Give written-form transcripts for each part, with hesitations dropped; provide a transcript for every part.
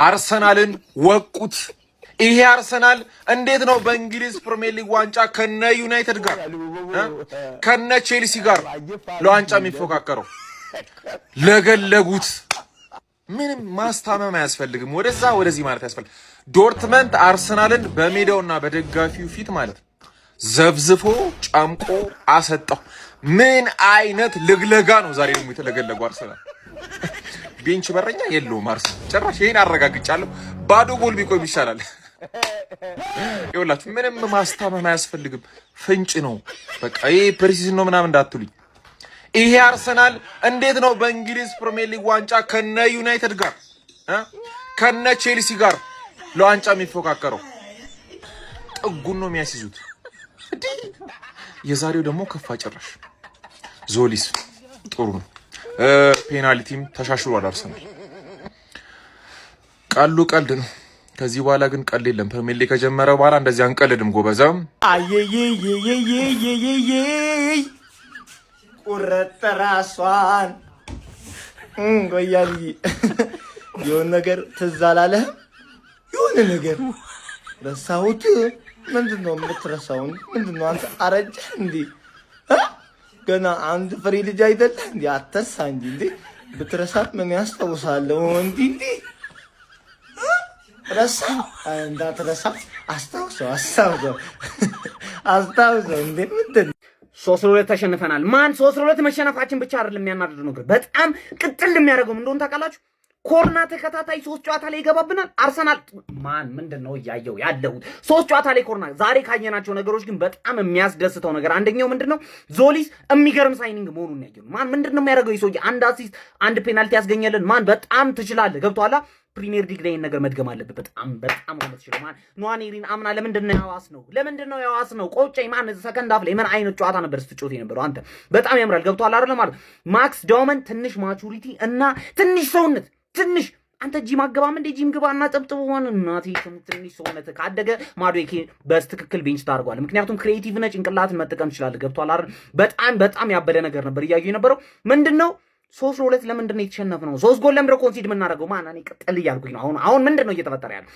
አርሰናልን ወቁት። ይሄ አርሰናል እንዴት ነው በእንግሊዝ ፕሪሚየር ሊግ ዋንጫ ከነ ዩናይትድ ጋር ከነ ቼልሲ ጋር ለዋንጫ የሚፎካከረው? ለገለጉት። ምንም ማስታመም አያስፈልግም። ወደዛ ወደዚህ ማለት ያስፈልግ። ዶርትመንት አርሰናልን በሜዳውና በደጋፊው ፊት ማለት ዘብዝፎ ጨምቆ አሰጣው። ምን አይነት ልግለጋ ነው ዛሬ ደግሞ የተለገለገው አርሰናል። ቤንች በረኛ የለውም አርሰናል ጭራሽ። ይሄን አረጋግጫለሁ። ባዶ ጎል ቢቆም ይሻላል። ይኸውላችሁ ምንም ማስታመም አያስፈልግም። ፍንጭ ነው በቃ። ይሄ ፕሪሲዝን ነው ምናምን እንዳትሉኝ። ይሄ አርሰናል እንዴት ነው በእንግሊዝ ፕሪሚየር ሊግ ዋንጫ ከነ ዩናይትድ ጋር ከነ ቼልሲ ጋር ለዋንጫ የሚፎካከረው? ጥጉን ነው የሚያስይዙት። የዛሬው ደግሞ ከፋ ጭራሽ። ዞሊስ ጥሩ ነው። ፔናልቲም ተሻሽሏል አርሰናል። ቀሉ ቀልድ ነው። ከዚህ በኋላ ግን ቀልድ የለም። ፕሪሚየር ሊግ ከጀመረ በኋላ እንደዚህ አንቀልድም ጎበዛም። ቁረጥ ራሷን ጎያልይ የሆነ ነገር ትዝ አላለህም? የሆነ ነገር ረሳሁት። ምንድን ነው የምትረሳው? ምንድን ነው አንተ አረጀህ እንዴ? ገና አንድ ፍሬ ልጅ አይደለህ እንዴ? አትርሳ እንጂ እንዴ። ብትረሳት ምን ያስታውሳለሁ እንዴ? ረሳ እንዳትረሳ አስታውሰው እንዴ። ምንድን 3-2 ተሸንፈናል። ማን 3-2 መሸነፋችን ብቻ አይደለም የሚያናድደው ነገር፣ በጣም ቅጥል የሚያደርገው ምን እንደሆነ ታውቃላችሁ? ኮርና ተከታታይ 3 ጨዋታ ላይ ይገባብናል። አርሰናል ማን ምንድነው ያየው ያለሁት 3 ጨዋታ ላይ ኮርና። ዛሬ ካየናቸው ነገሮች ግን በጣም የሚያስደስተው ነገር አንደኛው ምንድነው ዞሊስ የሚገርም ሳይኒንግ መሆኑን ያየው። ማን ምንድነው የሚያደርገው ይሶ አንድ አሲስት አንድ ፔናልቲ ያስገኘልን። ማን በጣም ትችላለህ። ገብቶሃል? ፕሪሚየር ሊግ ላይ ነገር መድገም አለበት። በጣም ማለት ይችላል። ማን ኗኔሪን አምና ለምንድነው ያዋስ ነው ቆጨኝ። ማን ሰከንድ አፍ ላይ ምን አይነት ጨዋታ ነበር ስትጮት የነበረው አንተ? በጣም ያምራል። ገብቶሃል አይደል? ማለት ማክስ ዳውመን ትንሽ ማቹሪቲ እና ትንሽ ሰውነት ትንሽ አንተ ጂም አገባም እንደ ጂም ግባ እና ጠብጥብ ሆነ እናቴ ትንሽ ሰውነት ካደገ ማዶኬ በትክክል ቤንች ታርጓል። ምክንያቱም ክሬቲቭ ነህ፣ ጭንቅላትን መጠቀም ይችላል። ገብቶሃል አይደል? በጣም ያበደ ነገር ነበር እያዩ የነበረው። ምንድነው 3-2 ለምንድነው የተሸነፍነው? 3 ጎል ለምንድነው ኮንሲድ የምናደርገው? ማን እኔ ቅጥል እያልኩኝ ነው። አሁን ምንድነው እየተፈጠረ ያለው?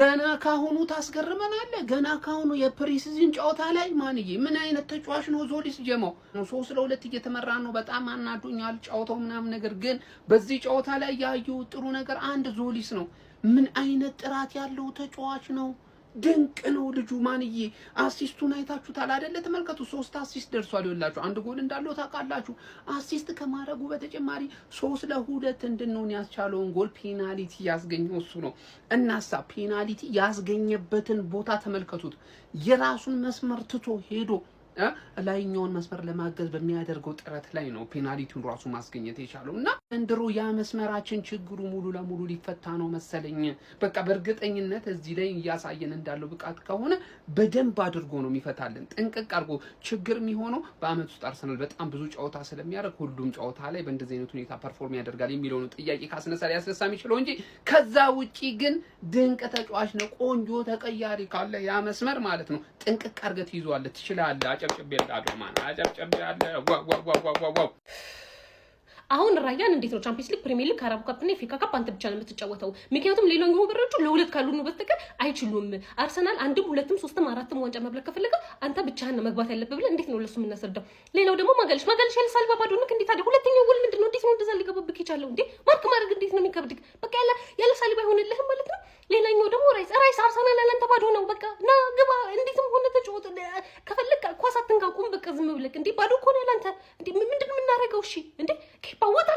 ገና ካሁኑ ታስገርመናለህ። ገና ካሁኑ የፕሪሲዝን ጨዋታ ላይ ማንዬ ምን አይነት ተጫዋች ነው ዞሊስ ጀማው? 3-2 እየተመራ ነው። በጣም አናዱኛል ጨዋታው ምናምን። ነገር ግን በዚህ ጨዋታ ላይ ያዩ ጥሩ ነገር አንድ ዞሊስ ነው። ምን አይነት ጥራት ያለው ተጫዋች ነው። ድንቅ ነው ልጁ ማንዬ። አሲስቱን አይታችሁታል አይደለ? ተመልከቱ። 3 አሲስት ደርሷል። ይኸውላችሁ አንድ ጎል እንዳለው ታውቃላችሁ። አሲስት ከማድረጉ በተጨማሪ 3-2 እንድንሆን ያስቻለውን ጎል ፔናልቲ ያስገኘው እሱ ነው። እናሳ ፔናልቲ ያስገኘበትን ቦታ ተመልከቱት። የራሱን መስመር ትቶ ሄዶ ላይኛውን መስመር ለማገዝ በሚያደርገው ጥረት ላይ ነው ፔናልቲውን ራሱ ማስገኘት የቻለው። እና እንድሮ ያ መስመራችን ችግሩ ሙሉ ለሙሉ ሊፈታ ነው መሰለኝ። በቃ በእርግጠኝነት እዚህ ላይ እያሳየን እንዳለው ብቃት ከሆነ በደንብ አድርጎ ነው የሚፈታልን። ጥንቅቅ አድርጎ ችግር የሚሆነው በአመት ውስጥ አርሰናል በጣም ብዙ ጨዋታ ስለሚያደርግ ሁሉም ጨዋታ ላይ በእንደዚህ አይነት ሁኔታ ፐርፎርም ያደርጋል የሚለው ነው ጥያቄ ካስነሳ ሊያስነሳ የሚችለው እንጂ ከዛ ውጪ ግን ድንቅ ተጫዋች ነው። ቆንጆ ተቀያሪ ካለ ያ መስመር ማለት ነው ጥንቅቅ አድርገህ ትይዟለህ፣ ትችላለህ። አሁን ራያን እንዴት ነው ቻምፒየንስ ሊግ ፕሪሚየር ሊግ ካራቡ ካፕ እና የአፍሪካ ካፕ አንተ ብቻ ነው የምትጫወተው? ምክንያቱም ሌላኛው በረጁ ለሁለት ካሉኑ በስተቀር አይችሉም። አርሰናል አንድም ሁለትም ሶስትም አራትም ዋንጫ መብለክ ከፈለገ አንተ ብቻህን መግባት ያለብህ ብለህ እንዴት ነው ለሱ የምናስረዳው? ሌላው ደግሞ ማጋለሽ ያለ ሳልባ ባዶ ነው እንዴ? ታዲያ ሁለተኛው ጎል ምንድነው? እንዴት ነው እንደዛ ሊገባብክ ይቻለው እንዴ? ማርክ ማድረግ እንዴት ነው የሚከብድክ? በቃ ያለ ሳልባ ይሆንልህም ማለት ነው። ሌላኛው ደግሞ ራይስ አርሰናል ያለንተ ባዶ ነው። በቃ ና ግባ፣ እንዴትም ሆነ ተጫወት። ከፈለክ ኳስ አትንካቁም። በቃ ዝም ብለክ እንዴ ባዶ እኮ ነው ያለንተ እንዴ። ምንድነው የምናደርገው? እሺ እንዴ ኬፓ ወጣ፣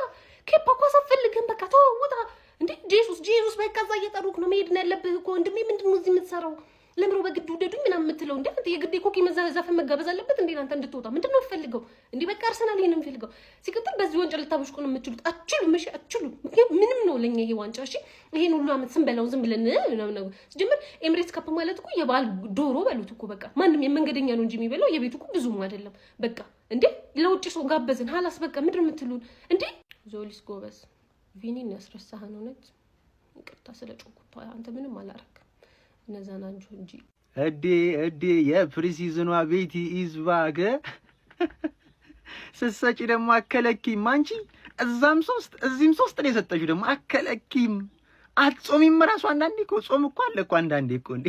ኬፓ ኳስ አትፈልግም። በቃ ተው ወጣ እንዴ። ጄሱስ በቃ እዛ እየጠሩክ ነው። መሄድ ነው ያለብህ እኮ ወንድሜ። ምንድነው እዚህ የምትሰራው? ለምሮ በግድ ውደዱኝ ምናምን የምትለው እንዴ? አንተ የግድ ኮኪ መዛዛፍ መጋበዝ አለበት እንዴ? አንተ እንድትወጣ ምንድነው የምትፈልገው እንዴ? በቃ አርሰናል ይሄን የሚፈልገው ሲቀጥል በዚህ ዋንጫ ልታበሽቁ ነው የምትችሉት። አትችሉም። እሺ አትችሉም። ምንም ነው ለኛ ይሄ ዋንጫ። እሺ ይሄን ሁሉ አመት ስንበላው ዝም ብለን ምናምን ነው ጀምር። ኤምሬትስ ካፕ ማለት እኮ የባል ዶሮ በሉት እኮ በቃ ማንም የመንገደኛ ነው እንጂ የሚበላው የቤቱ እኮ ብዙም አይደለም። በቃ እንዴ ለውጭ ሰው ጋበዝን ሀላስ በቃ ምንድነው የምትሉን እንዴ? ዞሊስ ጎበዝ ቪኒን ያስረሳህን እውነት ይቅርታ ስለጮኩት አንተ ምንም አላረክ እነዛ ናቸው እንጂ እዴ የፕሪሲዝኗ ቤቲ ኢዝባገ ስሰጪ ደግሞ አከለኪም አንቺ እዛም 3 እዚህም 3 ነው የሰጠሽው ደግሞ አከለኪም አትጾሚም ራሱ አንዳንዴ እኮ ጾም እኮ አለ እኮ አንዳንዴ እኮ እንዴ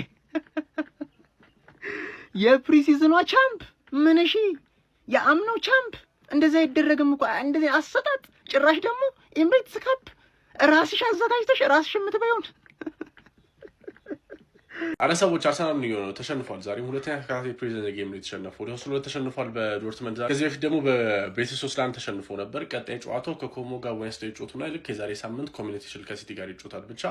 የፕሪሲዝኗ ቻምፕ ምን እሺ የአምናው ቻምፕ እንደዛ አይደረግም እኮ እንደዚህ አሰጣጥ ጭራሽ ደግሞ ኤምሬትስ ካፕ ራስሽ አዘጋጅተሽ ራስሽ የምትበይውን አረሰቦች አርሰናል ምን ይሆናል ተሸንፏል ዛሬም ሁለተኛ ተከታታይ ፕሪሚየር ጌም ላይ ተሸነፈው ወደ 3 ተሸንፏል በዶርትመንድ ከዚህ በፊት ደግሞ በቤቲስ 3-1 ተሸንፎ ነበር ቀጣይ ጨዋታው ከኮሞ ጋር ዌንስዴይ ጨዋታው ላይ ልክ የዛሬ ሳምንት ኮሚኒቲ ሺልድ ከሲቲ ጋር ይጫወታል ብቻ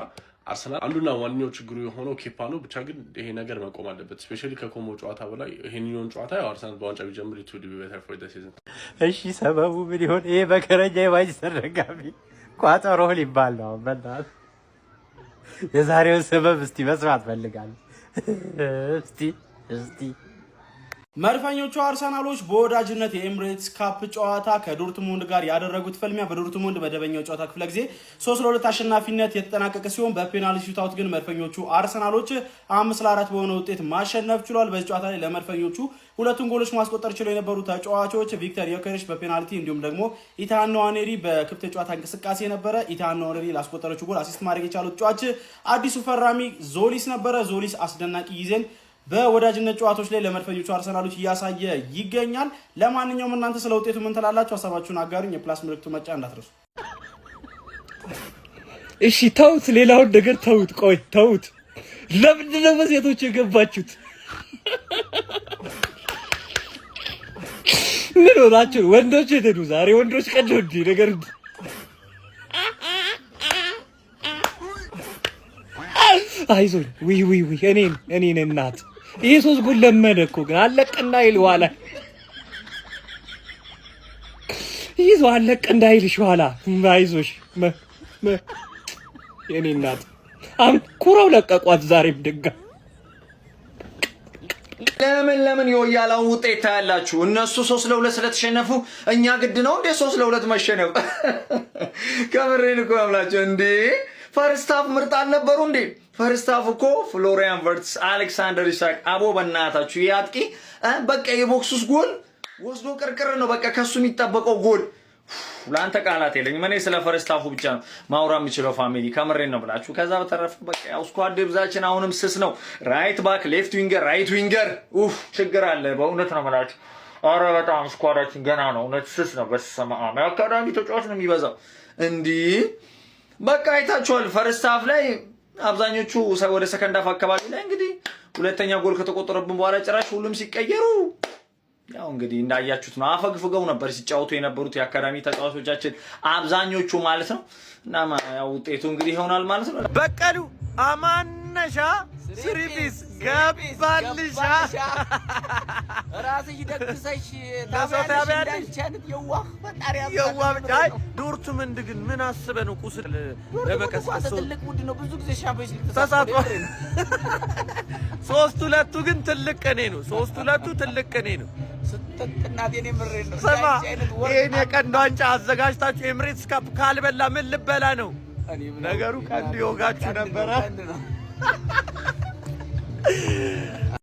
አርሰናል አንዱና ዋንኛው ችግሩ የሆነው ኬፓ ነው ብቻ ግን ይሄ ነገር መቆም አለበት ስፔሻሊ ከኮሞ ጨዋታ በላይ ይሄንኛውን ጨዋታ አርሰናል በዋንጫ ቢጀምር it would be better for the season እሺ ሰበቡ ምን ይሆን ይሄ በከረጃ የማንቸስተር ደጋፊ ቋጠሮ ሊባል ነው በእናትህ የዛሬው ሰበብ እስቲ መስማት ፈልጋለሁ እስቲ መድፈኞቹ አርሰናሎች በወዳጅነት የኤምሬትስ ካፕ ጨዋታ ከዶርትሙንድ ጋር ያደረጉት ፍልሚያ በዶርትሙንድ መደበኛው ጨዋታ ክፍለ ጊዜ 3-2 አሸናፊነት የተጠናቀቀ ሲሆን በፔናልቲ ሹታውት ግን መድፈኞቹ አርሰናሎች 5-4 በሆነ ውጤት ማሸነፍ ችሏል። በዚህ ጨዋታ ላይ ለመድፈኞቹ ሁለቱን ጎሎች ማስቆጠር ችለው የነበሩ ተጫዋቾች ቪክተር ዮኬሬሽ በፔናልቲ እንዲሁም ደግሞ ኢታን ንዋኔሪ በክፍት ጨዋታ እንቅስቃሴ ነበረ። ኢታን ንዋኔሪ ላስቆጠረችው ጎል አሲስት ማድረግ የቻለው ተጫዋች አዲሱ ፈራሚ ዞሊስ ነበረ። ዞሊስ አስደናቂ ጊዜን በወዳጅነት ጨዋታዎች ላይ ለመድፈኞቹ አርሰናሎች እያሳየ ይገኛል። ለማንኛውም እናንተ ስለ ውጤቱ ምን ትላላችሁ? ሐሳባችሁን አጋሩኝ። የፕላስ ምልክቱ መጫ እንዳትረሱ። እሺ ተውት፣ ሌላውን ነገር ተውት። ቆይ ተውት። ለምንድን ነው በሴቶች የገባችሁት? ምን ሆናችሁ? ወንዶች የተዱ ዛሬ ወንዶች ቀደው እንዲ ነገር አይዞኝ ውይ እኔን እናት ይሄ 3 ጎል ለመደ እኮ ግን አለቀና ይል ኋላ ይዞ አለቀና ይልሽ ኋላ አይዞሽ የኔ እናት ኩራው ለቀቋት ዛሬም ድጋ ለምን የወያላውን ውጤት ታያላችሁ? እነሱ 3-2 ስለተሸነፉ እኛ ግድ ነው እንዴ 3-2 መሸነፍ? ከምሬን እኮ አምላችሁ እንዴ ፈርስት ሃፍ ምርጥ አልነበሩ እንዴ? ፈርስት ሃፍ እኮ ፍሎሪያን ቨርትስ፣ አሌክሳንደር ኢሳክ አቦ በእናታችሁ ያጥቂ በቃ የቦክሱስ ጎል ወስዶ ቅርቅር ነው በቃ ከሱ የሚጠበቀው ጎል። ላንተ ቃላት የለኝም እኔ ስለ ፈርስት ሃፉ ብቻ ነው ማውራ የምችለው ፋሚሊ ከምሬን ነው ብላችሁ። ከዛ በተረፈ በቃ ያው ስኳድ ብዛችን አሁንም ስስ ነው። ራይት ባክ፣ ሌፍት ዊንገር፣ ራይት ዊንገር ችግር አለ በእውነት ነው ብላችሁ። ኧረ በጣም ስኳዳችን ገና ነው እውነት ስስ ነው። በስመ አብ አካዳሚ ተጫዋች ነው የሚበዛው እንዲህ በቃ አይታችኋል። ፈርስት ሃፍ ላይ አብዛኞቹ ወደ ሰከንድ ሃፍ አካባቢ ላይ እንግዲህ ሁለተኛ ጎል ከተቆጠረብን በኋላ ጭራሽ ሁሉም ሲቀየሩ ያው እንግዲህ እንዳያችሁት ነው አፈግፍገው ነበር ሲጫወቱ የነበሩት የአካዳሚ ተጫዋቾቻችን አብዛኞቹ ማለት ነው። እና ያው ውጤቱ እንግዲህ ይሆናል ማለት ነው። በቀሉ አማነሻ ስሪቢስ ገባልሻ ራስሽ ደግሰሽ ታዲያ ዶርትሙንድ ግን ምን አስበህ ነው ቁስል ለመቀስቀስ? ትልቅ ቡድን ነው ብዙ ጊዜ ሻምፒዮንስ ሊግ ተሳትፏል። 3-2 ግን ትልቅ ቀኔ ነው። 3-2 ትልቅ ቀኔ ነው። ስትጥናት የኔ ምሬን ነው። ስማ ይሄን የቀንድ ዋንጫ አዘጋጅታችሁ ኤምሬትስ ካፕ ካልበላ ምን ልበላ ነው? ነገሩ ቀንድ ይወጋችሁ ነበረ።